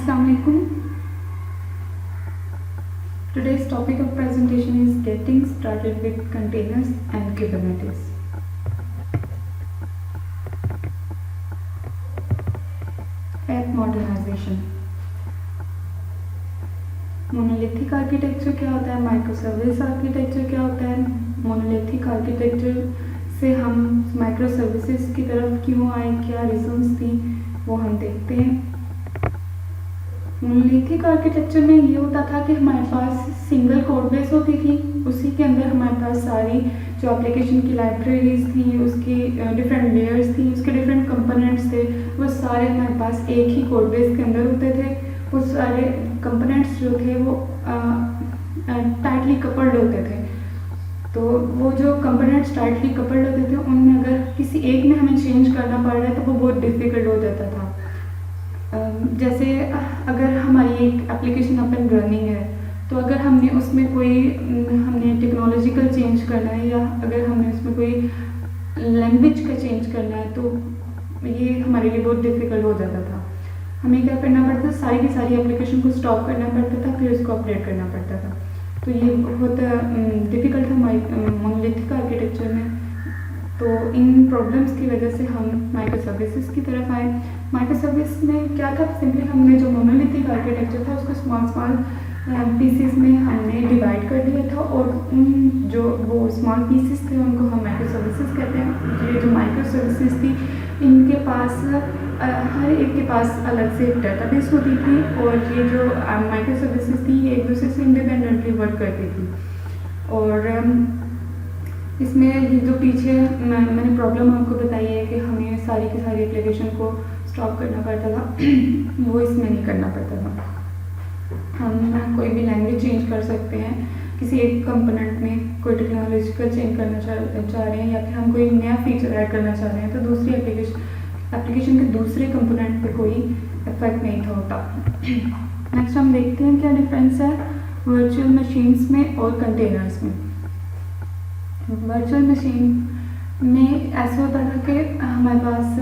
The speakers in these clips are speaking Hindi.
Assalamualaikum. Today's topic of presentation is getting started with containers and Kubernetes. App modernization. Monolithic architecture क्या होता है, माइक्रो सर्विस आर्किटेक्चर क्या होता है, मोनोलिथिक आर्किटेक्चर से हम माइक्रो सर्विसेज की तरफ क्यों आए, क्या रीजंस थी, वो हम देखते हैं। मोनोलिथिक आर्किटेक्चर में ये होता था कि हमारे पास सिंगल कोड बेस होती थी, उसी के अंदर हमारे पास सारी जो एप्लीकेशन की लाइब्रेरीज थी, उसकी डिफरेंट लेयर्स थी, उसके डिफरेंट कंपोनेंट्स थे, वो सारे हमारे पास एक ही कोड बेस के अंदर होते थे। वो सारे कंपोनेंट्स जो थे वो टाइटली कपल्ड होते थे। तो वो जो कंपोनेंट्स टाइटली कपल्ड होते थे उनमें अगर किसी एक में हमें चेंज करना पड़ रहा है तो वो बहुत डिफ़िकल्ट हो जाता था। जैसे अगर हमारी एक एप्लीकेशन अप एंड रनिंग है तो अगर हमने उसमें कोई हमने टेक्नोलॉजिकल चेंज करना है या अगर हमने उसमें कोई लैंग्वेज का चेंज करना है तो ये हमारे लिए बहुत डिफ़िकल्ट हो जाता था। हमें क्या करना पड़ता था, सारी की सारी एप्लीकेशन को स्टॉप करना पड़ता था, फिर उसको अपडेट करना पड़ता था। तो ये बहुत डिफ़िकल्ट था मोनोलिथिक आर्किटेक्चर में। तो इन प्रॉब्लम्स की वजह से हम माइक्रो सर्विसेज की तरफ आए। माइक्रो सर्विस में क्या था, सिंपली हमने जो मोनोलिथिक आर्किटेक्चर था उसको स्मॉल पीसेस में हमने डिवाइड कर दिया था और उन जो वो स्मॉल पीसेस थे उनको हम माइक्रो सर्विसेज कहते हैं। ये जो माइक्रो सर्विसेज थी इनके पास हर एक के पास अलग से एक डेटाबेस होती थी और ये जो माइक्रो सर्विसेज थी ये एक दूसरे से इंडिपेंडेंटली वर्क करती थी। और इसमें ये जो पीछे मैंने प्रॉब्लम आपको बताई है कि हमें सारी की सारी एप्लीकेशन को स्टॉप करना पड़ता था वो इसमें नहीं करना पड़ता था। हम कोई भी लैंग्वेज चेंज कर सकते हैं, किसी एक कंपोनेंट में कोई टेक्नोलॉजिकल चेंज करना चाह रहे हैं या फिर हम कोई नया फीचर ऐड करना चाह रहे हैं तो दूसरी एप्लीकेशन के दूसरे कंपोनेंट पे कोई इफेक्ट नहीं था होता। नेक्स्ट हम देखते हैं क्या डिफरेंस है वर्चुअल मशीन्स में और कंटेनर्स में। वर्चुअल मशीन में ऐसा होता था कि हमारे पास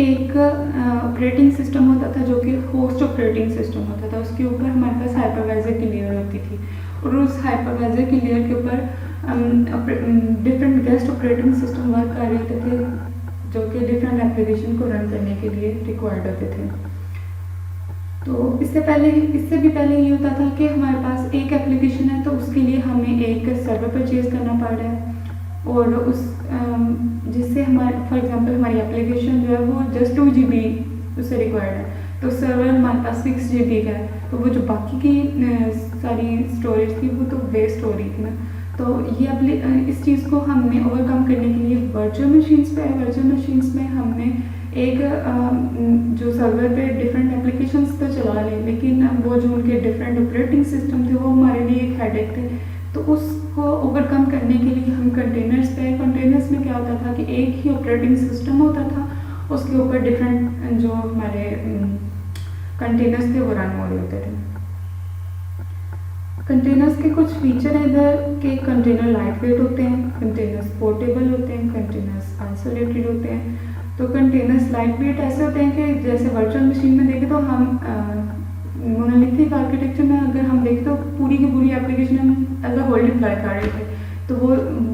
एक ऑपरेटिंग सिस्टम होता था जो कि होस्ट ऑपरेटिंग सिस्टम होता था, उसके ऊपर हमारे पास हाइपरवाइजर की लेयर होती थी और उस हाइपरवाइजर की लेयर के ऊपर different guest operating system work कर रहे होते थे जो कि डिफरेंट एप्लीकेशन को रन करने के लिए रिक्वायर्ड होते थे। तो इससे भी पहले ये होता था कि हमारे पास एक एप्लीकेशन है तो उसके लिए हमें एक सर्वर परचेज करना पड़ रहा है और उस जिससे हमारे फॉर एग्जांपल हमारी एप्लीकेशन जो है वो जस्ट 2 GB उससे रिक्वायर्ड है तो सर्वर हमारे पास 6 GB का है तो वो जो बाकी की सारी स्टोरेज थी वो तो वेस्ट हो रही थी ना। तो ये इस चीज़ को हमने ओवरकम करने के लिए वर्चुअल मशीन्स पे वर्चुअल मशीन्स में हमने एक जो सर्वर पे डिफरेंट एप्लीकेशंस तो चला लें लेकिन वो जो उनके डिफरेंट ऑपरेटिंग सिस्टम थे वो हमारे लिए एक हेडेक थे। तो उसको ओवरकम करने के लिए हम कंटेनर्स में क्या होता था कि एक ही ऑपरेटिंग सिस्टम होता था, उसके ऊपर डिफरेंट जो हमारे कंटेनर्स थे वो रन हो रहे होते थे। कंटेनर्स के कुछ फीचर हैं इधर के कंटेनर लाइट वेट होते हैं, कंटेनर्स पोर्टेबल होते हैं, कंटेनर्स आइसोलेटेड होते हैं। तो कंटेनर्स लाइट वेट ऐसे होते हैं कि जैसे वर्चुअल मशीन में देखें तो हम मोनोलिथिक आर्किटेक्चर में अगर हम देखें तो पूरी की पूरी एप्लीकेशन हम एज अ होल डिप्लॉय कर रहे थे तो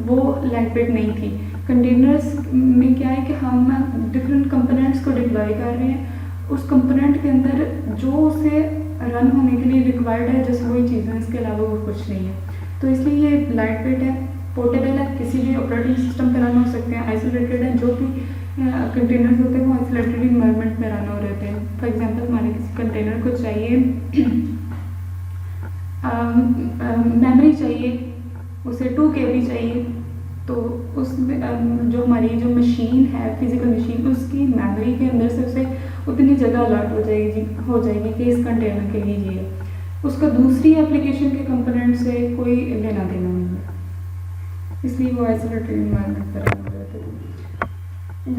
वो लाइट वेट नहीं थी। कंटेनर्स में क्या है कि हम डिफरेंट कंपोनेंट्स को डिप्लॉय कर रहे हैं, उस कंपोनेंट के अंदर जो उसे रन होने के लिए रिक्वायर्ड है जैसे वही चीज़ें, इसके अलावा वो कुछ नहीं है। तो इसलिए ये लाइट वेट है, पोर्टेबल है, किसी भी ऑपरेटिंग सिस्टम पर रन हो सकते हैं, आइसोलेटेड है, जो भी कंटेनर्स होते हैं वो आइसोलेटेड इन्वायरमेंट में रन हो रहे थे। फॉर एग्जांपल हमारे किसी कंटेनर को चाहिए मेमोरी चाहिए, उसे 2 KB चाहिए तो उसमें जो हमारी जो मशीन है फिजिकल मशीन उसकी मेमोरी के अंदर से उसे उतनी जगह अलॉट हो जाएगी कि इस कंटेनर के लिए ये उसका दूसरी एप्लीकेशन के कंपोनेंट से कोई लेना देना नहीं है, इसलिए वो आइसोलेटेड इन्वायरमेंट पर रन हो रहे थे।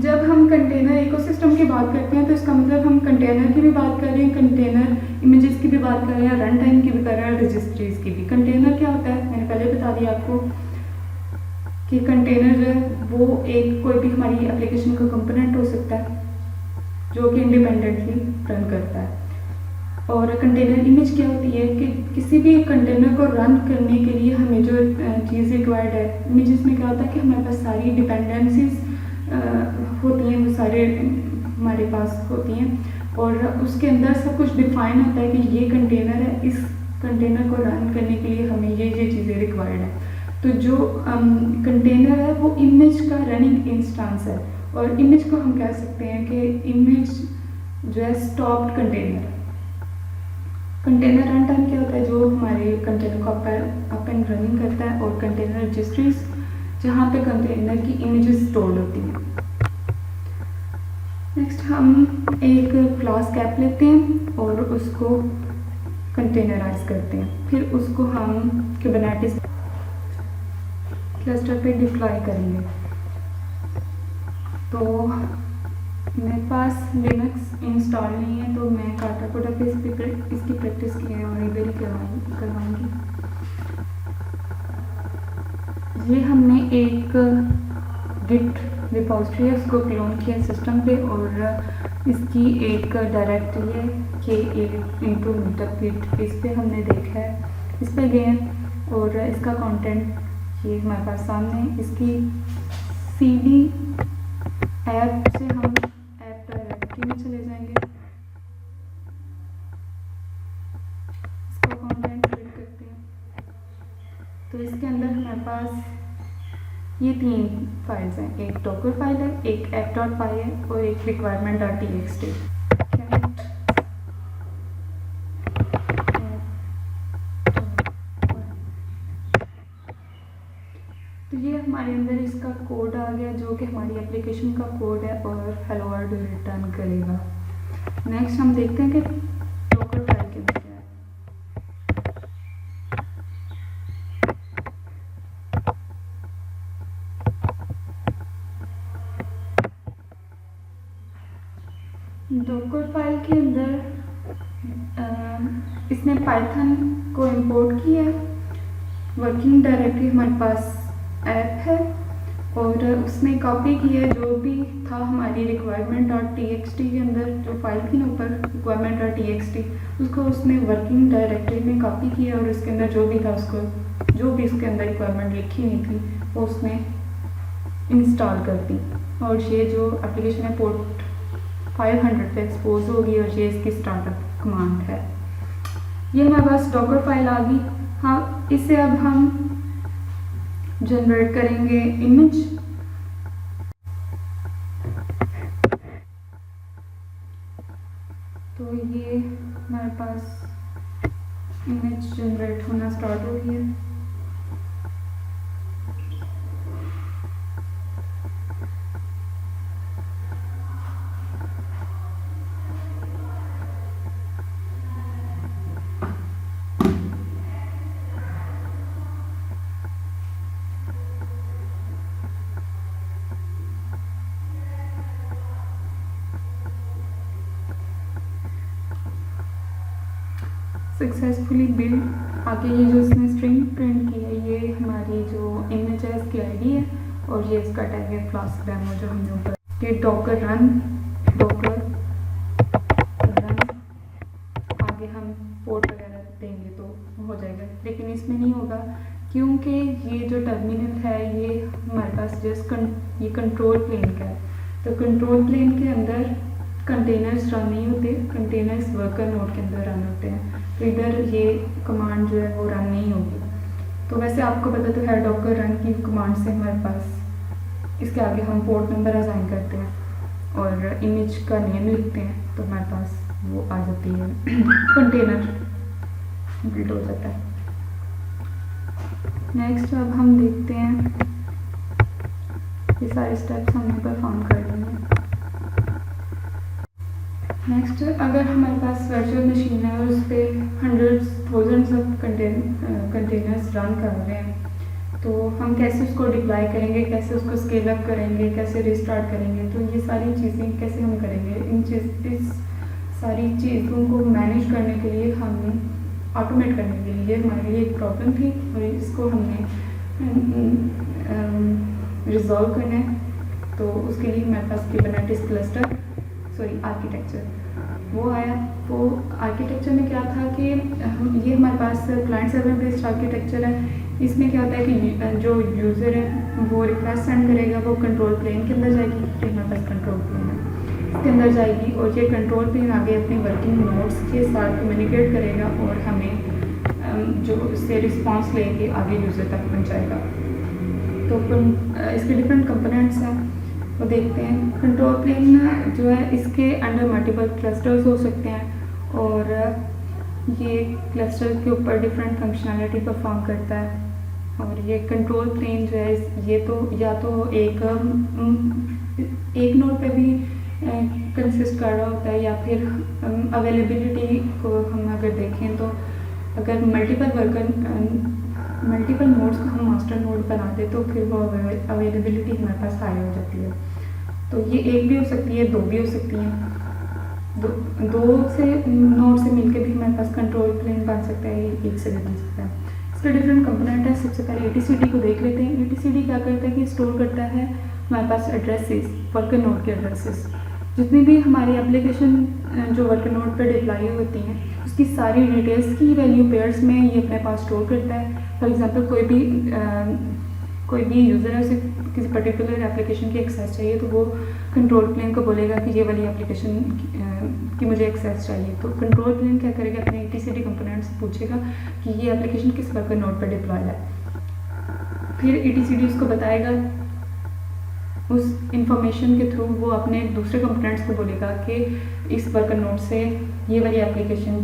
जब हम कंटेनर इकोसिस्टम की बात करते हैं तो इसका मतलब हम कंटेनर की भी बात कर रहे हैं, कंटेनर इमेजेस की भी बात कर रहे हैं, रन टाइम की भी कर रहे हैं, रजिस्ट्रीज की भी। कंटेनर क्या होता है, मैंने पहले बता दिया आपको कि कंटेनर जो है वो एक कोई भी हमारी एप्लीकेशन का कंपोनेंट हो सकता है जो कि इंडिपेंडेंटली रन करता है। और कंटेनर इमेज क्या होती है कि किसी भी कंटेनर को रन करने के लिए हमें जो चीज़ रिक्वायर्ड है, इमेजेस में क्या होता है कि हमारे पास सारी डिपेंडेंसीज होती हैं, वो सारे हमारे पास होती हैं और उसके अंदर सब कुछ डिफाइन होता है कि ये कंटेनर है, इस कंटेनर को रन करने के लिए हमें ये चीज़ें रिक्वायर्ड है। तो जो कंटेनर है वो इमेज का रनिंग इंस्टेंस है और इमेज को हम कह सकते हैं कि इमेज जो है stopped container. Container run time क्या होता है, जो हमारे कंटेनर को अप एंड रनिंग करता है, और कंटेनर रजिस्ट्रीज जहाँ पे कंटेनर की इमेजेस स्टोर्ड होती हैं। नेक्स्ट हम एक क्लास कैप लेते हैं और उसको कंटेनराइज करते हैं, फिर उसको हम कुबरनेटिस क्लस्टर पे डिप्लॉय करेंगे। तो मेरे पास लिनक्स इंस्टॉल नहीं है, तो मैं काटाकोटा पे इसकी प्रैक्टिस की है और इधर ही करवाऊंगी। ये हमने एक गिट रिपोजिटरी है, उसको क्लोन किया सिस्टम पे और इसकी एक डायरेक्टरी है K8 मीटअप गिट, इस पर हमने देखा है, इस पर गए और इसका कंटेंट ये हमारे पास सामने है। इसकी CD ऐप से हम ऐप डायरेक्टरी में चले जाएंगे, इसका कंटेंट रीड करते हैं। तो इसके अंदर हमारे पास ये 3 फाइल्स हैं, एक डॉकर फाइल है, एक app.py है और एक requirement.txt। तो ये हमारे अंदर इसका कोड आ गया जो कि हमारी एप्लीकेशन का कोड है और हेलो वर्ल्ड रिटर्न करेगा। नेक्स्ट हम देखते हैं कि डॉकर फाइल के अंदर क्या है। डॉकर फाइल के अंदर इसने पाइथन को इंपोर्ट किया है। वर्किंग डायरेक्टरी हमारे पास ऐप है और उसने कॉपी की है जो भी था हमारी requirement.txt के अंदर, जो फाइल थी ना ऊपर requirement.txt, उसको उसने वर्किंग डायरेक्टरी में कॉपी किया और उसके अंदर जो भी था उसको, जो भी उसके अंदर रिक्वायरमेंट लिखी हुई थी वो उसने इंस्टॉल कर दी। और ये जो एप्लीकेशन है पोर्ट 500 पे एक्सपोज होगी और ये इसकी स्टार्टअप कमांड है। ये हमारे पास डॉकर फाइल आ गई। हाँ, इससे अब हम जनरेट करेंगे इमेज। तो ये हमारे पास इमेज जनरेट होना स्टार्ट हो गई है। Successfully build. आगे ये जो इसने स्ट्रिंग प्रिंट की है ये हमारी जो इमेज है इसकी आईडी है और ये इसका टैग है क्लास डेमो जो हमने ऊपर। ये डॉकर रन आगे हम पोर्ट वगैरह देंगे तो हो जाएगा, लेकिन इसमें नहीं होगा क्योंकि ये जो टर्मिनल है ये हमारे पास जस्ट ये कंट्रोल प्लेन का है। तो कंट्रोल प्लेन के अंदर कंटेनर्स रन नहीं होते, कंटेनर्स वर्कर नोड के अंदर रन होते हैं। तो इधर ये कमांड जो है वो रन नहीं होगी। तो वैसे आपको पता तो है डॉकर रन की कमांड से हमारे पास इसके आगे हम पोर्ट नंबर असाइन करते हैं और इमेज का नेम लिखते हैं तो हमारे पास वो आ जाती है, कंटेनर बिल्ड हो जाता है। नेक्स्ट अब हम देखते हैं, ये सारे स्टेप्स हमने परफॉर्म कर लिए हैं। नेक्स्ट, अगर हमारे पास वर्चुअल मशीन है और उस पर hundreds thousands of containers run कर रहे हैं तो हम कैसे उसको डिप्लॉय करेंगे, कैसे उसको स्केल अप करेंगे, कैसे रिस्टार्ट करेंगे, तो ये सारी चीज़ें कैसे हम करेंगे। इस सारी चीज़ों को मैनेज करने के लिए हमने ऑटोमेट करने के लिए हमारे लिए एक प्रॉब्लम थी और इसको हमने रिजॉल्व करना है। तो उसके लिए हमारे पास कुबरनेटिस क्लस्टर सॉरी आर्किटेक्चर वो आया। वो आर्किटेक्चर में क्या था कि ये हमारे पास क्लाइंट सर्वर बेस्ड आर्किटेक्चर है। इसमें क्या होता है कि जो यूज़र है वो रिक्वेस्ट सेंड करेगा, वो कंट्रोल प्लेन के अंदर जाएगी, तो हमारे पास कंट्रोल प्लेन है, इसके अंदर जाएगी और ये कंट्रोल प्लेन आगे अपनी वर्किंग नोड्स के साथ कम्युनिकेट करेगा और हमें जो उससे रिस्पॉन्स लेके आगे यूज़र तक पहुँचाएगा। तो इसके डिफरेंट कंपोनेंट्स हैं वो देखते हैं। कंट्रोल प्लेन जो है इसके अंडर मल्टीपल क्लस्टर्स हो सकते हैं और ये क्लस्टर के ऊपर डिफरेंट फंक्शनैलिटी परफॉर्म करता है। और ये कंट्रोल प्लेन जो है ये तो या तो एक नोड पे भी कंसिस्ट कर रहा होता है या फिर अवेलेबिलिटी को हम अगर देखें तो अगर मल्टीपल नोड्स को हम मास्टर नोड बना दे तो फिर वो अवेलेबिलिटी हमारे पास हाई हो जाती है। तो ये एक भी हो सकती है, दो भी हो सकती हैं। दो से नोड से मिलके भी हमारे पास कंट्रोल प्लेन बन सकता है, एक से भी बन सकता है। इसके डिफरेंट कंपोनेंट है। सबसे पहले ETCD को देख लेते हैं। ETCD क्या करता है कि स्टोर करता है हमारे पास एड्रेसेस, वर्कर नोड के एड्रेसेस। जितनी भी हमारी एप्लीकेशन जो वर्कर नोड पर डिप्लॉय होती हैं उसकी सारी डिटेल्स की वैल्यू पेयर्स में ये अपने पास स्टोर करता है। फॉर एग्जांपल कोई भी यूज़र है, उसे किसी पर्टिकुलर एप्लीकेशन की एक्सेस चाहिए तो वो कंट्रोल प्लेन को बोलेगा कि ये वाली एप्लीकेशन की मुझे एक्सेस चाहिए। तो कंट्रोल प्लेन क्या करेगा, अपने ETCD कंपोनेंट से पूछेगा कि ये एप्लीकेशन किस वर्कर नोड पर डिप्लॉय है। फिर ETCD उसको बताएगा, उस इंफॉर्मेशन के थ्रू वो अपने दूसरे कंपोनेंट्स को बोलेगा कि इस वर्कर नोड से ये वाली एप्लीकेशन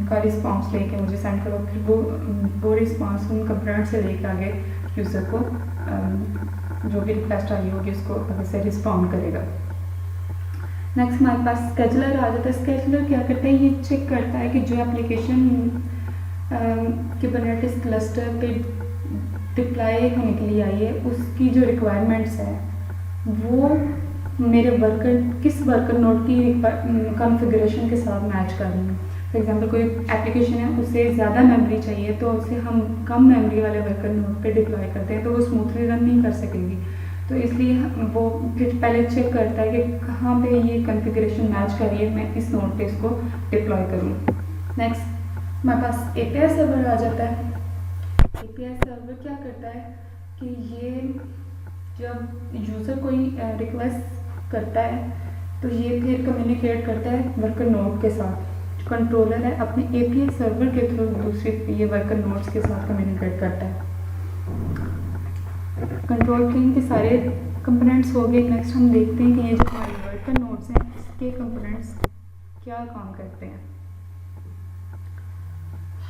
का रिस्पांस लेके मुझे सेंड करो। फिर वो रिस्पांस उन कंपोनेंट से लेके आगे यूज़र को जो भी रिक्वेस्ट आई होगी उसको आगे से रिस्पॉन्ड करेगा। नेक्स्ट हमारे पास स्केजुलर आ जाता है। स्केजुलर क्या करता है, ये चेक करता है कि जो एप्लीकेशन कुबरनेटिस क्लस्टर पे डिप्लॉय होने के लिए आई है उसकी जो रिक्वायरमेंट्स है वो मेरे किस वर्कर नोड की कॉन्फ़िगरेशन के साथ मैच कर रही है। फॉर एग्जांपल कोई एप्लीकेशन है उसे ज़्यादा मेमोरी चाहिए तो उसे हम कम मेमोरी वाले वर्कर नोड पे डिप्लॉय करते हैं तो वो स्मूथली रन नहीं कर सकेगी। तो इसलिए वो फिर पहले चेक करता है कि कहाँ पे ये कॉन्फ़िगरेशन मैच कर रही है, मैं इस नोड पे इसको डिप्लॉय करूँ। नेक्स्ट हमारे पास API सर्वर आ जाता है। API सर्वर क्या करता है कि ये जब यूज़र कोई रिक्वेस्ट करता है तो ये फिर कम्युनिकेट करता है वर्कर नोड के साथ। कंट्रोलर है अपने API सर्वर के थ्रू दूसरे ये वर्कर नोड्स के साथ कम्युनिकेट करता है। कंट्रोल प्लेन के सारे कंपोनेंट्स हो गए। नेक्स्ट हम देखते हैं कि ये जो हमारे वर्कर नोड्स हैं इसके कंपोनेंट्स क्या काम करते हैं।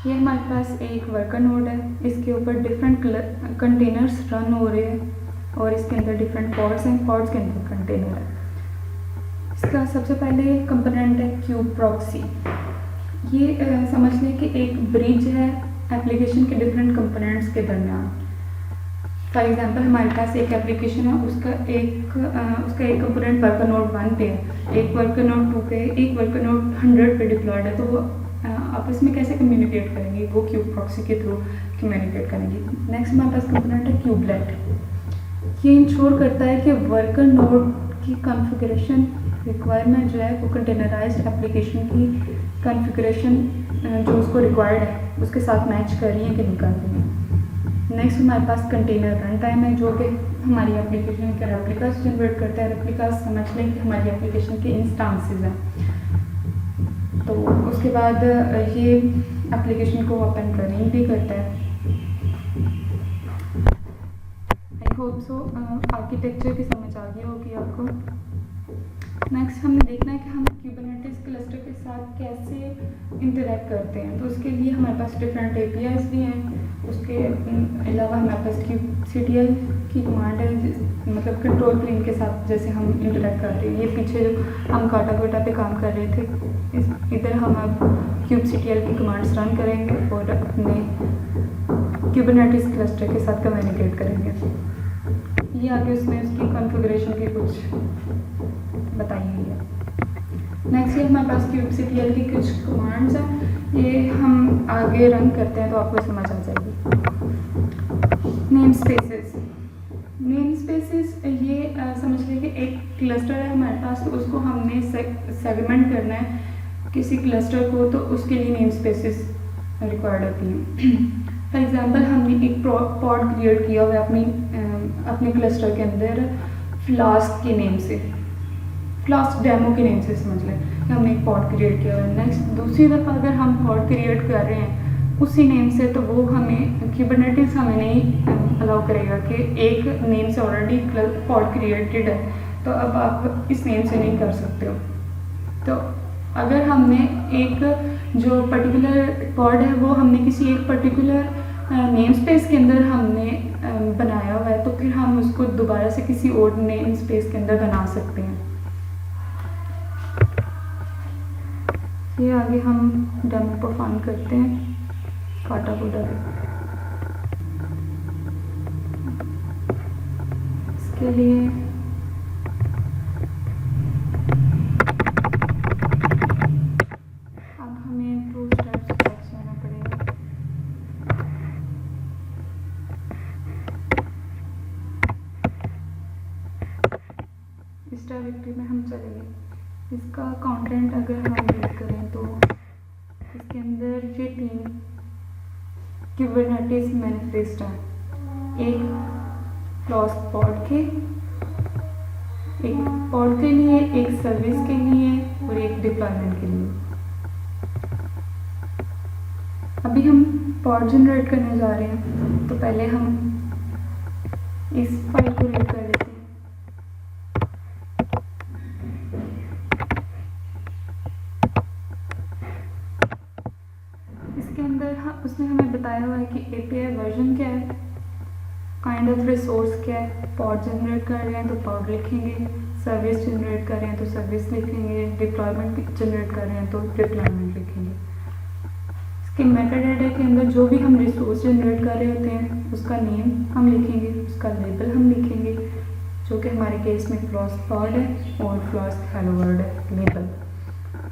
ये हमारे पास एक वर्कर नोड है, इसके ऊपर डिफरेंट कंटेनर्स रन हो रहे हैं और इसके अंदर डिफरेंट पॉड्स हैं, पॉड्स के अंदर कंटेनर है। इसका सबसे पहले कंपोनेंट है क्यूब प्रॉक्सी। ये समझ लें कि एक ब्रिज है एप्लीकेशन के डिफरेंट कंपोनेंट्स के दरमियान। फॉर एग्जांपल हमारे पास एक एप्लीकेशन है, उसका एक कंपोनेंट वर्कर नोड 1 पे है, एक वर्कर नोड 2 पे, एक वर्कर नोड 100 पे डिप्लॉयड है। तो वो आपस में कैसे कम्युनिकेट करेंगे, वो क्यूब प्रॉक्सी के थ्रू कम्युनिकेट करेंगे। नेक्स्ट हमारे पास कंपोनेंट है क्यूबलेट। ये इंश्योर करता है कि वर्कर नोड की कॉन्फ़िगरेशन रिक्वायरमेंट जो है वो कंटेनराइज्ड एप्लीकेशन की कॉन्फ़िगरेशन जो उसको रिक्वायर्ड है उसके साथ मैच कर रही है कि नहीं कर रही है। नेक्स्ट हमारे पास कंटेनर रन टाइम है जो कि हमारी एप्लीकेशन के रेप्लिकास जनरेट करता है। रेप्लिकास समझ लें कि हमारी एप्लीकेशन के इंस्टांसेस हैं। तो उसके बाद ये एप्लीकेशन को ओपन रनिंग भी करता है। आई होप सो आर्किटेक्चर की समझ आ गई होगी आपको। नेक्स्ट हमें देखना है कि हम कुबरनेटिस क्लस्टर के साथ कैसे इंटरेक्ट करते हैं। तो उसके लिए हमारे पास डिफरेंट APIs भी हैं। उसके अलावा हमारे पास kubectl की कमांड है, मतलब कंट्रोल प्लेन के साथ जैसे हम इंटरेक्ट कर रहे हैं। ये पीछे जो हम काटा पे काम कर रहे थे, इधर हम अब kubectl की कमांड्स रन करेंगे और अपने कुबरनेटिस क्लस्टर के साथ कम्युनिकेट करेंगे। ये आगे उसमें उसकी कॉन्फ़िगरेशन की कुछ बताई हुई है। नेक्स्ट ये हमारे पास kubectl की कुछ कमांड्स हैं, ये हम आगे रन करते हैं तो आपको समझ आ जाएगी। नेम स्पेसेस ये समझ लीजिए एक क्लस्टर है हमारे पास, तो उसको हमने सेगमेंट करना है किसी क्लस्टर को, तो उसके लिए नेम स्पेसेस रिक्वायर्ड होती हैं। फॉर एग्जांपल हमने एक पॉड क्रिएट किया हुआ है अपने क्लस्टर के अंदर फ्लास्क के नेम से, फ्लास्क डेमो के नेम से समझ लें कि हमने एक पॉड क्रिएट किया हुआ है। नेक्स्ट दूसरी दफ़ा अगर हम पॉड क्रिएट कर रहे हैं उसी नेम से, तो वो हमें कुबरनेटिस हमें नहीं अलाउ करेगा कि एक नेम से ऑलरेडी पॉड क्रिएटेड है तो अब आप इस नेम से नहीं कर सकते हो। तो अगर हमने एक जो पर्टिकुलर पॉड है वो हमने किसी एक पर्टिकुलर नेम स्पेस के अंदर हमने बनाया हुआ है, तो फिर हम उसको दोबारा से किसी और नेम स्पेस के अंदर बना सकते हैं। ये आगे हम डेमो परफॉर्म करते हैं काटा कोडा पे। इसके लिए अब हमें 2 स्टेप्स बैक जाना पड़ेगा। इस डायरेक्टरी में हम चलेंगे। इसका कंटेंट अगर हम रीड करें तो इसके अंदर ये 3 कुबरनेटिस मैनिफेस्ट हैं, एक फ्लास्क पॉड के, एक पॉड के लिए, एक सर्विस के लिए और एक डिप्लॉयमेंट के लिए। अभी हम पॉड जनरेट करने जा रहे हैं, तो पहले हम इस फाइल को रीड कर लेते हैं। इसके अंदर उसने हमें बताया हुआ है कि API वर्जन क्या है, काइंड ऑफ रिसोर्स क्या है, पॉड जनरेट कर रहे हैं तो पॉड लिखेंगे, सर्विस जनरेट कर रहे हैं तो सर्विस लिखेंगे, डिप्लॉयमेंट जनरेट कर रहे हैं तो डिप्लॉयमेंट लिखेंगे। इसके मेटाडाटा के अंदर जो भी हम रिसोर्स जनरेट कर रहे होते हैं उसका नेम हम लिखेंगे, उसका लेबल हम लिखेंगे, जो कि हमारे केस में फ्लास्क पॉड है और फ्लास्क हेलो वर्ल्ड है लेबल।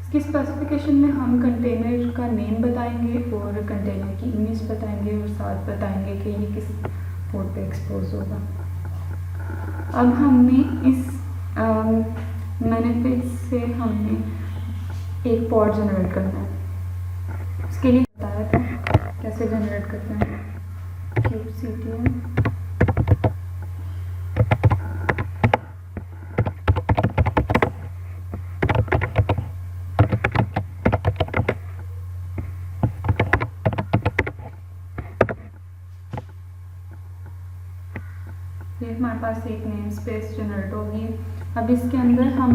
इसकी स्पेसिफिकेशन में हम कंटेनर का नेम बताएंगे और कंटेनर की इमेज बताएंगे और साथ बताएंगे कि ये किस पोर्ट पे एक्सपोज होगा। अब हमने इस मैनिफेस्ट से हमने एक पॉड जनरेट करना है। उसके लिए बताया था कैसे जनरेट करना है। kubectl ये हमारे पास एक नेम स्पेस जनरेट होगी। अब इसके अंदर हम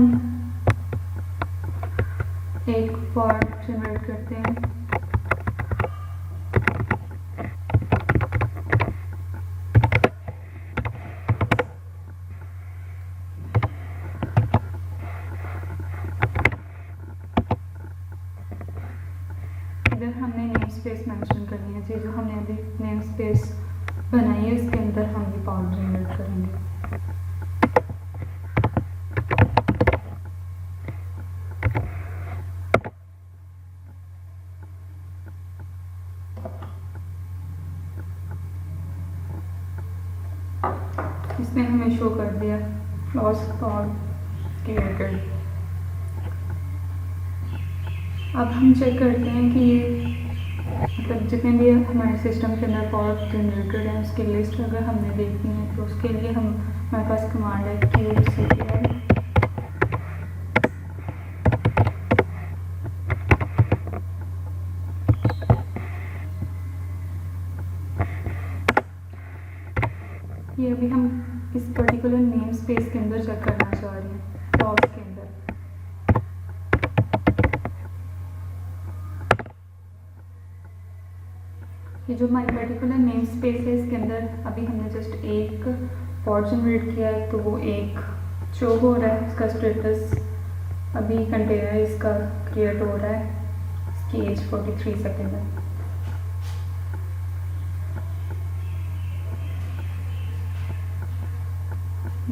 एक पॉड जनरेट करते हैं। इधर हमने नेम स्पेस मेंशन करनी है, जो हमने अभी नेम स्पेस बनाई है इसके अंदर हम ये पॉड जनरेट करेंगे। इसने हमें शो कर दिया फ्लास्क पॉड क्रिएटेड। अब हम चेक करते हैं कि ये मतलब जितने भी हमारे सिस्टम के अंदर पॉड जनरेटेड है उसकी लिस्ट अगर हमने देखनी है तो उसके लिए हमारे पास कमांड है kubectl ये अभी हम इस पर्टिकुलर नेम स्पेस के अंदर चेक करना चाह रहे हैं फ्लास्क के अंदर। ये जो हमारी पर्टिकुलर नेम स्पेस है इसके अंदर अभी हमने जस्ट एक पॉड जनरेट किया है, तो वो एक शो हो रहा है, उसका स्टेटस अभी कंटेनर इसका क्रिएट हो रहा है, इसकी एज 43 सेकेंड है।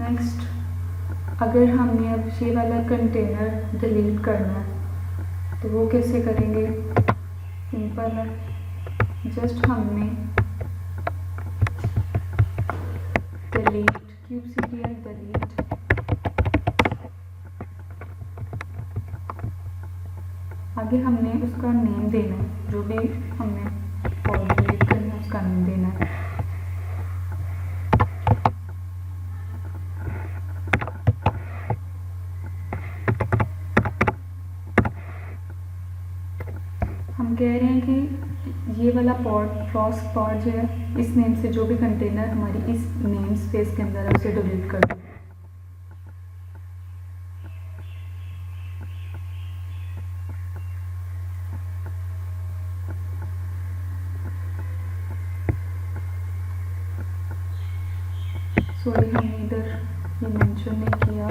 नेक्स्ट अगर हमने अब ये वाला कंटेनर डिलीट करना है तो वो कैसे करेंगे, सिंपल है, जस्ट हमने डिलीट kubectl डिलीट आगे हमने उसका नेम देना है, जो भी हमने पॉड डिलीट करना है उसका नेम देना है। हम कह रहे हैं कि ये वाला पॉड फ्लास्क पॉड जो है इस नेम से जो भी कंटेनर हमारी इस नेम स्पेस के अंदर है उसे डिलीट कर दो। सॉरी हमने इधर ये मेंशन नहीं किया,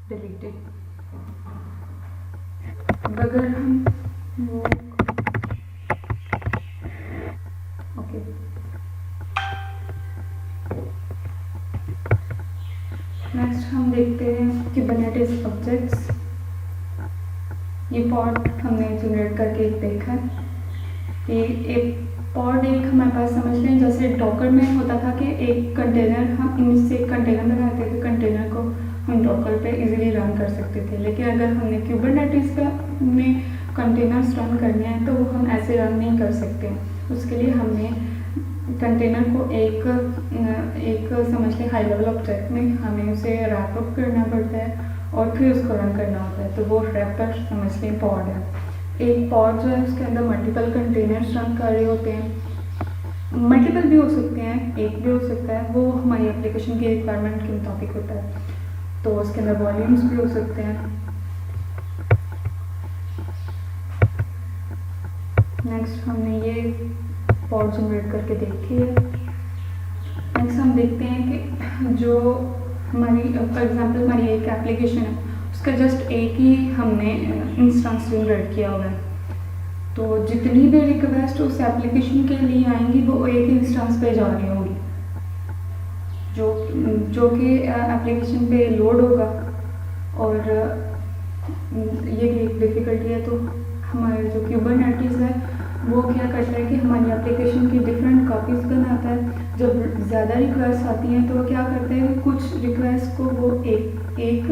डिलीटेड। अगर हम वो ओके नेक्स्ट हम देखते हैं कुबरनेटिस ऑब्जेक्ट्स। ये पॉड हमने जनरेट करके एक देखा है कि एक पॉड एक हमारे पास समझ लें जैसे डॉकर में होता था कि एक कंटेनर हम इनसे एक कंटेनर लगाते थे, कंटेनर को हम डॉकर पे इजीली रन कर सकते थे। लेकिन अगर हमने कुबरनेटिस का में कंटेनर्स रन करने हैं तो वो हम ऐसे रन नहीं कर सकते। उसके लिए हमने कंटेनर को एक समझ लें हाई लेवल ऑब्जेक्ट में हमें उसे रैप अप करना पड़ता है और फिर उसको रन करना होता है। तो वो रैपर समझ लें पॉड है। एक पॉड जो है उसके अंदर मल्टीपल कंटेनर्स रन कर रहे होते हैं, मल्टीपल भी हो सकते हैं, एक भी हो सकता है, वो हमारी एप्लीकेशन की रिक्वायरमेंट के मुताबिक होता है। तो उसके अंदर वॉल्यूम्स भी हो सकते हैं। नेक्स्ट हमने ये पॉड जनरेट करके देखी है। नेक्स्ट हम देखते हैं कि जो हमारी फॉर एग्जांपल हमारी एक एप्लीकेशन है उसका जस्ट एक ही हमने इंस्टेंस जनरेट किया हुआ है। तो जितनी भी रिक्वेस्ट उस एप्लीकेशन के लिए आएंगी वो एक इंस्टेंस पे जा रही होंगी, जो कि एप्लीकेशन पे लोड होगा। और ये भी एक डिफ़िकल्टी है। तो हमारे जो कुबरनेटिस है वो क्या करता है कि हमारी एप्लीकेशन की डिफरेंट कॉपीज़ बनाता है। जब ज़्यादा रिक्वेस्ट आती हैं तो वो क्या करते हैं, कुछ रिक्वेस्ट को वो एक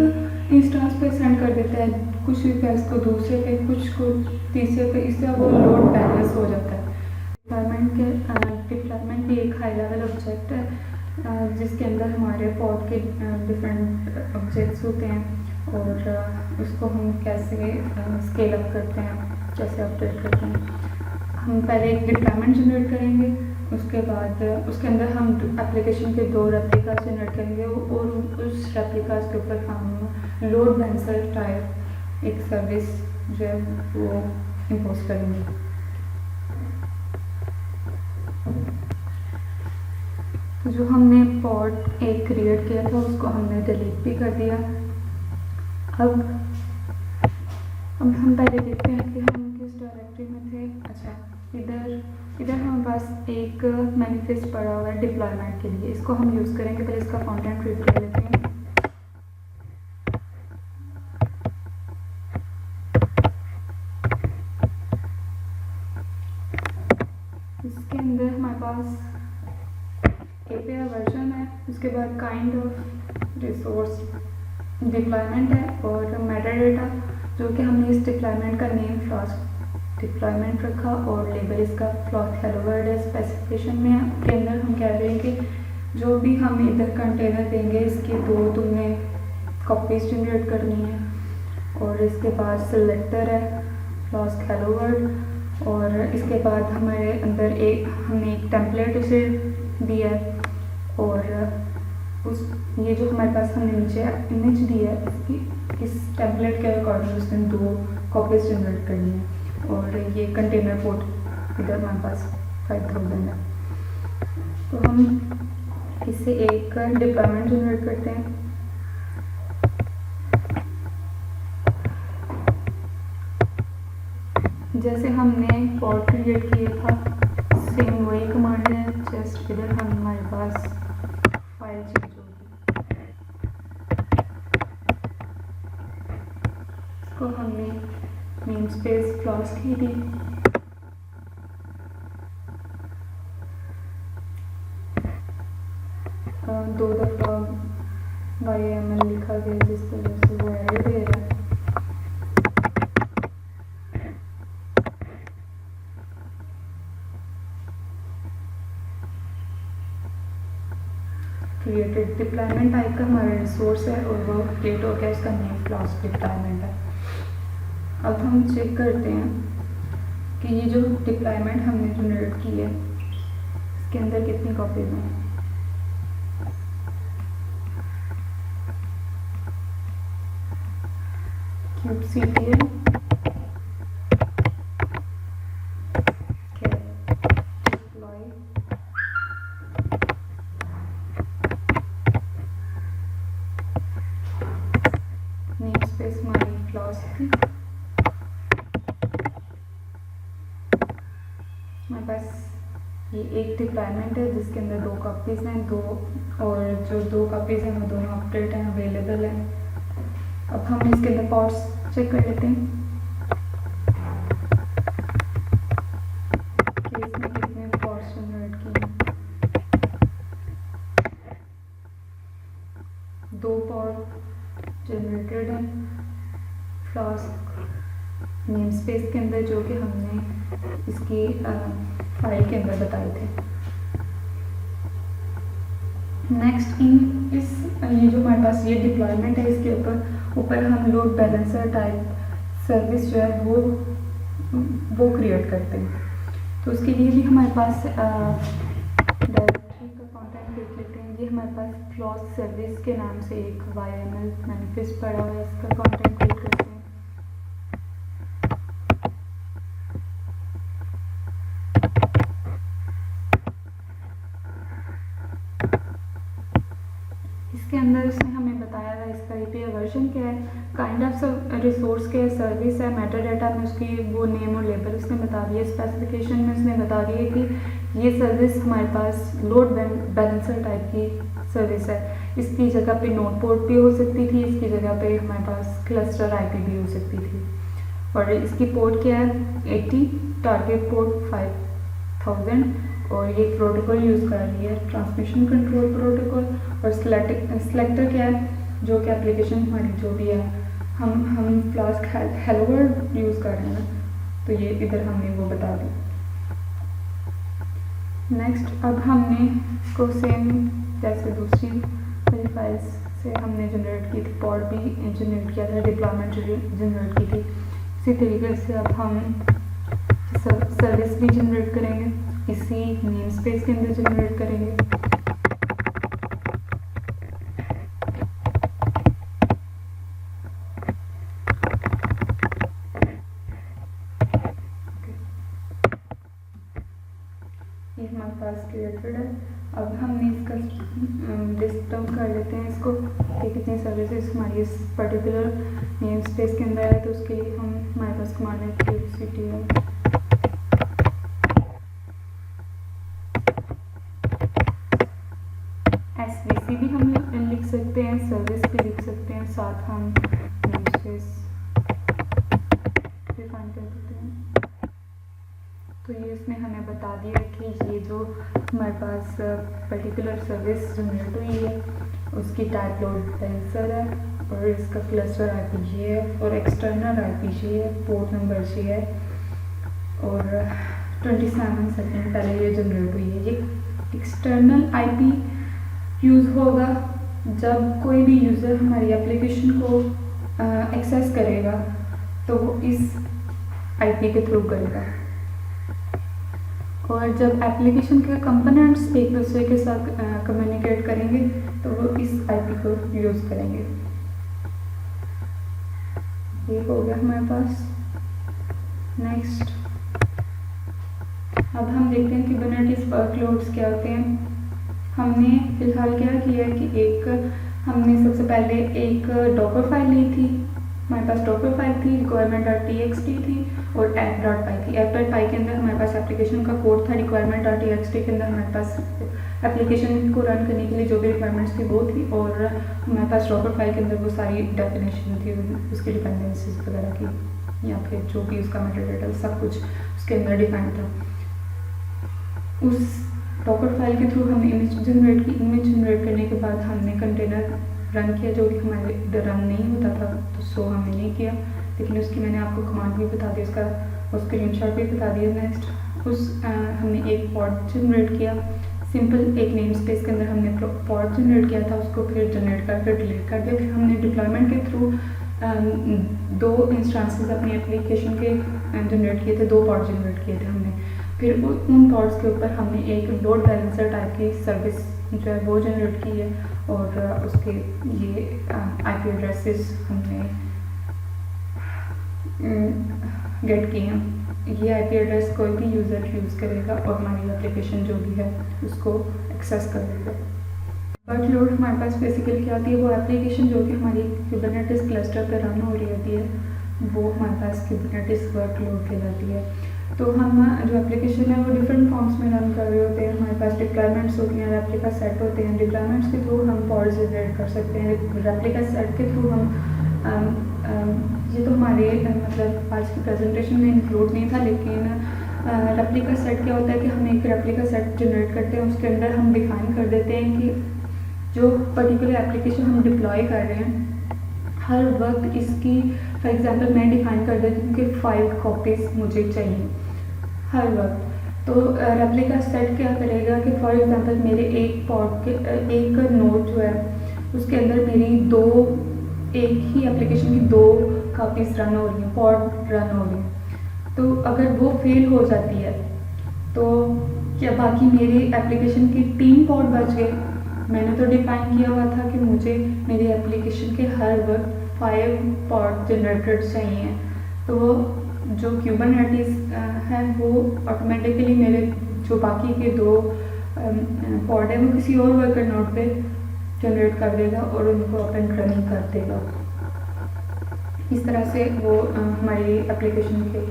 इंस्टेंस पे सेंड कर देता है, कुछ रिक्वेस्ट को दूसरे पे, कुछ को तीसरे पे। इससे वो लोड बैलेंस हो जाता है। डिप्लॉयमेंट भी एक हाई लेवल ऑब्जेक्ट है जिसके अंदर हमारे पॉड के डिफरेंट ऑब्जेक्ट्स होते हैं और उसको हम कैसे स्केल अप करते हैं, कैसे अपडेट करते हैं। हम पहले एक डिप्लॉयमेंट जनरेट करेंगे, उसके बाद उसके अंदर हम एप्लीकेशन के 2 रेप्लिकास जनरेट करेंगे और उस रेप्लिकास के ऊपर हम लोड बैलेंसर टाइप एक सर्विस जो है वो इम्पोज करेंगे। जो हमने पॉड एक क्रिएट किया था उसको हमने डिलीट भी कर दिया। अब हम पहले देखते हैं कि हम किस डायरेक्टरी में थे। अच्छा, इधर हमारे पास एक मैनिफेस्ट पड़ा हुआ है डिप्लॉयमेंट के लिए, इसको हम यूज़ करेंगे। पहले इसका कंटेंट रीड कर लेते हैं। इसके अंदर हमारे पास API वर्जन है, उसके बाद काइंड ऑफ रिसोर्स डिप्लॉयमेंट है और मेटा डेटा, जो कि हमने इस डिप्लॉयमेंट का नेम फ्लास्क डिप्लॉयमेंट रखा और लेबल इसका फ्लास्क हेलो वर्ल्ड है। स्पेसिफिकेशन में के अंदर हम कह रहे हैं कि जो भी हम इधर कंटेनर देंगे इसकी 2 तुमने कॉपीज जनरेट करनी है। और इसके बाद सिलेक्टर है फ्लास्क हेलो वर्ल्ड और इसके बाद हमारे अंदर हमने एक टेम्पलेट उसे दिया है और ये जो हमारे पास हमने नीचे इमेज दी है इसकी इस टेम्पलेट के अकॉर्डिंग उसने 2 कॉपीज जनरेट करनी है। और ये कंटेनर पोर्ट इधर हमारे पास 5000 है। तो हम इससे एक डिप्लॉयमेंट जनरेट करते हैं। जैसे हमने पॉड क्रिएट किया था सेम वही कमांड है, जस्ट इधर हमारे पास फाइल चेंज होगी। इसको हमने नेम स्पेस फ्लास्क ही दी। 2 दफ़ा YAML लिखा गया जिस तरह से वो एरर दे रहा है। क्रिएटेड डिप्लॉयमेंट टाइप का हमारा रिसोर्स है और वो क्रिएट हो गया, उसका नेम क्लास डिप्लॉयमेंट है। अब हम चेक करते हैं कि ये जो डिप्लॉयमेंट हमने जनरेट की है इसके अंदर कितनी कॉपीज हैं। kubectl deploy नेम स्पेस हमारी क्लास थी। हमारे पास ये एक डिप्लॉयमेंट है जिसके अंदर 2 कॉपीज़ हैं, और जो 2 कॉपीज़ हैं वो दोनों अपडेट हैं, अवेलेबल हैं। अब हम इसके अंदर पॉड्स चेक कर लेते हैं कि इसमें कितने पॉड्स जनरेट किए हैं। 2 पॉड जनरेटेड हैं फ्लास्क नेम स्पेस के अंदर, जो कि हमने इसकी फाइल के अंदर बताए थे। नेक्स्ट ये जो हमारे पास ये डिप्लॉयमेंट है, इसके ऊपर हम लोड बैलेंसर टाइप सर्विस जो है वो क्रिएट करते हैं। तो उसके लिए भी हमारे पास डायरेक्टरी का कंटेंट देख लेते हैं। ये हमारे पास क्लॉज सर्विस के नाम से एक YAML मैनिफेस्ट पड़ा हुआ है, इसका कंटेंट देख लेते हैं। इसके अंदर इसने हमें बताया था इसका API वर्जन क्या है, काइंड ऑफ रिसोर्स के सर्विस है, मेटा डाटा में उसकी वो नेम और लेबल उसने बता दिया। स्पेसिफिकेशन में उसने बता दिया कि ये सर्विस हमारे पास लोड बैलेंसर टाइप की सर्विस है। इसकी जगह पे नोड पोर्ट भी हो सकती थी, इसकी जगह पे हमारे पास क्लस्टर IP भी हो सकती थी। और इसकी पोर्ट क्या है 80, टारगेट पोर्ट 5000, और ये प्रोटोकॉल यूज़ कर रही है ट्रांसमिशन कंट्रोल प्रोटोकॉल। और सिलेक्टर क्या है, जो कि एप्लीकेशन हमारी जो भी है, हम फ्लास्क हेलो वर्ल्ड यूज़ कर रहे हैं ना, तो ये इधर हमने वो बता दी। नेक्स्ट अब हमने को सेम जैसे दूसरी वाली फाइल्स से हमने जनरेट की थी, पॉड भी जनरेट किया था, डिप्लॉयमेंट जनरेट की थी। इसी तरीके से अब हम सर्विस भी जनरेट करेंगे, इसी नेम स्पेस के अंदर जनरेट करेंगे। ये हमारे पास क्रिएटेड है। अब हमने इसका लिस्ट डाउन कर लेते हैं इसको कि कितनी सर्विसेज हमारी इस पर्टिकुलर नेम स्पेस के अंदर है। तो उसके लिए हम हमारे पास कमांड है kubectl SVC भी हम लिख सकते हैं, सर्विस भी लिख सकते हैं, साथ हम नेम स्पेस डिफाइन कर देते हैं। तो ये इसने हमें बता दिया कि ये जो हमारे पास पर्टिकुलर सर्विस जनरेट हुई है उसकी टाइप लोड बैलेंसर है, और इसका क्लस्टर IP ये है, और एक्सटर्नल IP ये है, पोर्ट नंबर ये है, और 27 सेकेंड पहले ये जनरेट हुई है। ये एक्सटर्नल IP यूज़ होगा जब कोई भी यूज़र हमारी एप्लीकेशन को एक्सेस करेगा तो वो इस IP के थ्रू करेगा, और जब एप्लीकेशन के कंपोनेंट्स एक दूसरे के साथ कम्युनिकेट करेंगे तो वो इस IP को यूज़ करेंगे। ये हो गया हमारे पास। नेक्स्ट अब हम देखते हैं कि कुबरनेटिस वर्कलोड्स क्या होते हैं। हमने फिलहाल क्या किया है कि हमने सबसे पहले एक डॉकर फाइल ली थी, हमारे पास डॉकर फाइल थी, requirement.txt थी और app.py थी। app.py के अंदर हमारे पास एप्लीकेशन का कोड था, requirement.txt के अंदर हमारे पास एप्लीकेशन को रन करने के लिए जो भी रिक्वायरमेंट्स थी वो थी, और हमारे पास डॉकर फाइल के अंदर वो सारी डेफिनेशन थी उसकी डिपेंडेंसीज वगैरह की, या फिर जो भी उसका मेटाडाटा सब कुछ उसके अंदर डिफाइन था। डॉकर फाइल के थ्रू हमने इमेज जनरेट की। इमेज जनरेट करने के बाद हमने कंटेनर रन किया, जो कि हमारे रन नहीं होता था, तो सो हमने नहीं किया, लेकिन उसकी मैंने आपको कमांड भी बता दी, उसका स्क्रीनशॉट भी बता दिया। नेक्स्ट हमने एक पॉड जनरेट किया, सिंपल एक नेम स्पेस के अंदर हमने पॉड जनरेट किया था, उसको फिर जनरेट करके डिलीट कर दिया। फिर हमने डिप्लॉयमेंट के थ्रू 2 इंस्टांसेस अपनी एप्लीकेशन के जनरेट किए थे, 2 पॉड जनरेट किए थे हमने। फिर उन पॉड्स के ऊपर हमने एक लोड बैलेंसर टाइप की सर्विस जो है वो जनरेट की है, और उसके ये आईपी एड्रेसेस हमने गेट किए हैं। ये आईपी एड्रेस कोई भी यूज़र यूज़ करेगा और हमारी एप्लीकेशन जो भी है उसको एक्सेस कर लेगा। वर्कलोड हमारे पास बेसिकली क्या होती है, वो एप्लीकेशन जो कि हमारी कुबरनेटिस क्लस्टर पर रन हो रही होती है, वो हमारे पास कुबरनेटिस वर्कलोड कहलाती है। तो हम जो एप्लीकेशन है वो डिफरेंट फॉर्म्स में रन कर रहे होते हैं। हमारे पास डिप्लॉयमेंट्स होती हैं, रेप्लिका सेट होते हैं। डिप्लॉयमेंट्स के थ्रू हम पॉड जनरेट कर सकते हैं, रेप्लिका सेट के थ्रू हम ये तो हमारे मतलब आज की प्रेजेंटेशन में इंक्लूड नहीं था, लेकिन रेप्लिका सेट क्या होता है कि हम एक रेप्लिका सेट जनरेट करते हैं, उसके अंदर हम डिफाइन कर देते हैं कि जो पर्टिकुलर एप्लीकेशन हम डिप्लॉय कर रहे हैं हर वक्त इसकी, फॉर एग्जांपल मैं डिफाइन कर देती हूँ कि 5 कॉपीज़ मुझे चाहिए हर वक्त। तो रेप्लिका सेट क्या करेगा कि फॉर एग्जांपल मेरे एक पॉड के एक नोड जो है उसके अंदर मेरी एक ही एप्लीकेशन की 2 कॉपीज़ रन हो रही हैं, पॉड रन हो रही हैं। तो अगर वो फेल हो जाती है तो क्या बाकी मेरी एप्लीकेशन की 3 पॉड बच गए। मैंने तो डिफाइन किया हुआ था कि मुझे मेरी एप्लीकेशन के हर वक्त 5 पॉड जनरेटर चाहिए, तो वो जो कुबरनेटिस है वो ऑटोमेटिकली मेरे जो बाकी के 2 पॉड है वो किसी और वर्कर नोड पे जनरेट कर देगा और उनको अप एंड रनिंग कर देगा। इस तरह से वो हमारी एप्लीकेशन के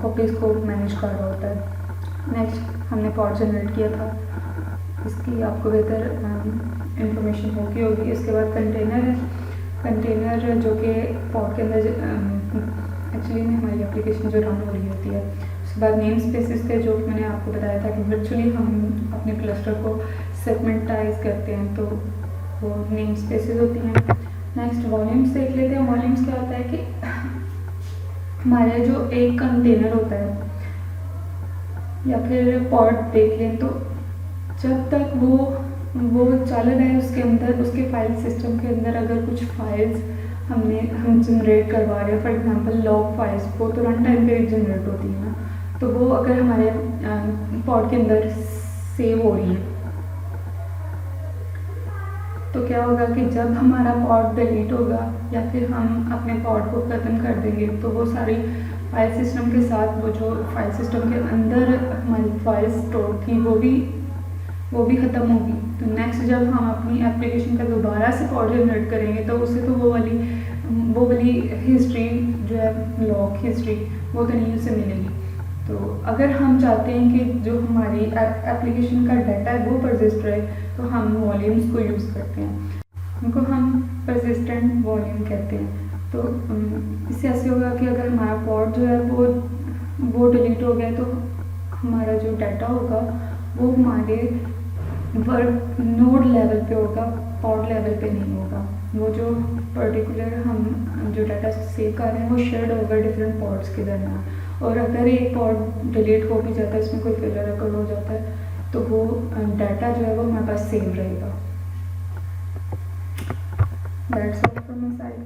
कॉपीज़ को मैनेज कर रहा होता है। नेक्स्ट हमने पॉड जनरेट किया था, इसकी आपको बेहतर इंफॉर्मेशन होगी। इसके बाद कंटेनर है, कंटेनर जो कि पॉड के अंदर एक्चुअली में हमारी एप्लीकेशन जो रन हो रही होती है। उसके बाद नेम स्पेसेस थे, जो मैंने आपको बताया था कि वर्चुअली हम अपने क्लस्टर को सेगमेंटाइज करते हैं, तो वो नेम स्पेसेस होती हैं। नेक्स्ट वॉल्यूम्स देख लेते हैं। वॉल्यूम्स क्या होता है कि हमारे जो एक कंटेनर होता है या फिर पॉड देख लें, तो जब तक वो चल रहा है उसके अंदर, उसके फाइल सिस्टम के अंदर अगर कुछ फाइल्स हम जनरेट करवा रहे हैं, फॉर एग्जांपल लॉग फाइल्स, वो तो रन टाइम पे जनरेट होती है ना, तो वो अगर हमारे पॉड के अंदर सेव हो रही है तो क्या होगा कि जब हमारा पॉड डिलीट होगा या फिर हम अपने पॉड को ख़त्म कर देंगे, तो वो सारी फाइल सिस्टम के साथ वो जो फाइल सिस्टम के अंदर हमारी फाइल स्टोर थी वो भी ख़त्म होगी। तो नेक्स्ट जब हम अपनी एप्लीकेशन का दोबारा से पॉड जनरेट करेंगे तो उससे तो वो वाली हिस्ट्री जो है लॉग हिस्ट्री वो तो नहीं उसे मिलेगी। तो अगर हम चाहते हैं कि जो हमारी एप्लीकेशन का डाटा है वो परसिस्ट रहे, तो हम वॉल्यूम्स को यूज़ करते हैं, उनको हम परसिस्टेंट वॉल्यूम कहते हैं। तो इससे ऐसे होगा कि अगर हमारा पॉड जो है वो डिलीट हो गया, तो हमारा जो डाटा होगा वो हमारे वर्क नोड लेवल पे होगा, पॉड लेवल पे नहीं होगा। वो जो पर्टिकुलर हम जो डाटा सेव कर रहे हैं वो शेयर्ड होगा डिफरेंट पॉड्स के दरमियान। और अगर एक पॉड डिलीट हो भी जाता है, इसमें कोई फेलियर अगर हो जाता है, तो वो डाटा जो है वो हमारे पास सेव रहेगा। That's all from my side.